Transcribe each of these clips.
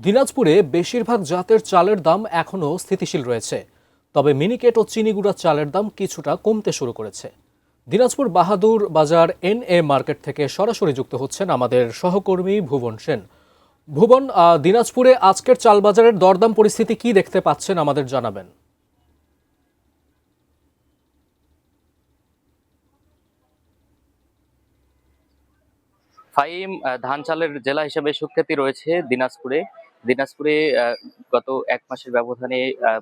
দিনাজপুরে বেশিরভাগ জাতের চালের দাম এখনও স্থিতিশীল রয়েছে, তবে মিনিকেট ও চিনিগুড়া চালের দাম কিছুটা কমতে শুরু করেছে। দিনাজপুর বাহাদুর বাজার এনএ মার্কেট থেকে সরাসরি যুক্ত হচ্ছেন আমাদের সহকর্মী ভুবন সেন। ভুবন, দিনাজপুরে আজকের চাল বাজারের দরদাম পরিস্থিতি কি দেখতে পাচ্ছেন আমাদের জানাবেন। ফাইম ধান চালের জেলা হিসেবে সুখ্যাতি রয়েছে দিনাজপুরে। দিনাজপুরে গত এক মাসের ব্যবধানে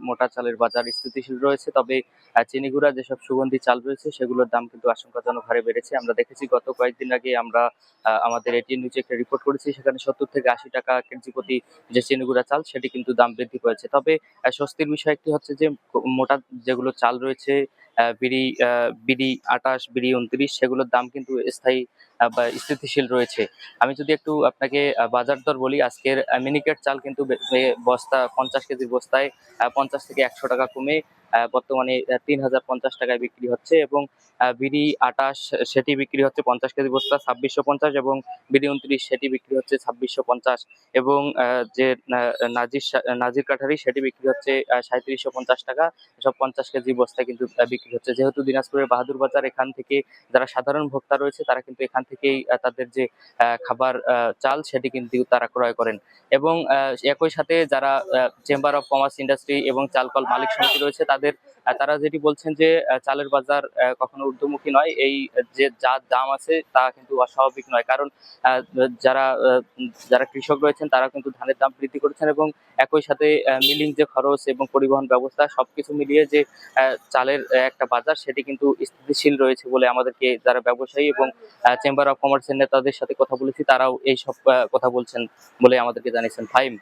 মোটা চালের বাজার স্থিতিশীল রয়েছে, তবে চিনিগুড়া যেসব সুগন্ধি চাল রয়েছে সেগুলোর দাম কিন্তু আশঙ্কাজনক হারে বেড়েছে। আমরা দেখেছি গত কয়েকদিন আগে আমরা আমাদের এটিএন নিউজে একটা রিপোর্ট করেছি, সেখানে 70 থেকে 80 টাকা কেজি প্রতি যে চিনিগুড়া চাল সেটি কিন্তু দাম বৃদ্ধি পেয়েছে। তবে স্বস্তির বিষয় একটি হচ্ছে যে মোটা যেগুলো চাল রয়েছে, বিড়ি, বিডি 28, বিডি 29, সেগুলোর দাম কিন্তু স্থায়ী বা স্থিতিশীল রয়েছে। আমি যদি একটু আপনাকে বাজার দর বলি, আজকের মিনিকেট চাল কিন্তু বস্তা 50 কেজির বস্তায় 50 থেকে 100 টাকা কমে বর্তমানে 3050 টাকায় বিক্রি হচ্ছে, এবং বিডি 28 সেটি বিক্রি হচ্ছে 50 কেজি বস্তা 2650, এবং বিডি 29 সেটি বিক্রি হচ্ছে 2650, এবং যে নাজির কাঠারি সেটি বিক্রি হচ্ছে 3750 টাকা। সব 50 কেজি বস্তায় কিন্তু বিক্রি হচ্ছে। যেহেতু দিনাজপুরের বাহাদুর বাজার, এখান থেকে যারা সাধারণ ভোক্তা রয়েছে তারা কিন্তু এখান থেকেই তাদের যে খাবার চাল সেটি কিন্তু তারা ক্রয় করেন। এবং একই সাথে যারা চেম্বার অফ কমার্স, ইন্ডাস্ট্রি এবং চালকল মালিক সমিতি রয়েছে তারা যেটি বলছেন যে চালের বাজার কখনো ঊর্ধ্বমুখী নয়, এই যে যা দাম আছে তা কিন্তু অস্বাভাবিক নয়। কারণ যারা যারা কৃষক রয়েছেন তারা কিন্তু ধানের দাম বৃদ্ধি করেছেন, এবং একই সাথে মিলিং যে খরচ এবং পরিবহন ব্যবস্থা সবকিছু মিলিয়ে যে চালের একটা বাজার সেটি কিন্তু স্থিতিশীল রয়েছে বলে আমাদেরকে যারা ব্যবসায়ী এবং চেম্বার অফ কমার্সের নেতাদের সাথে কথা বলেছি তারাও এই সব কথা বলছেন বলে আমাদেরকে জানিয়েছেন। ফাইম।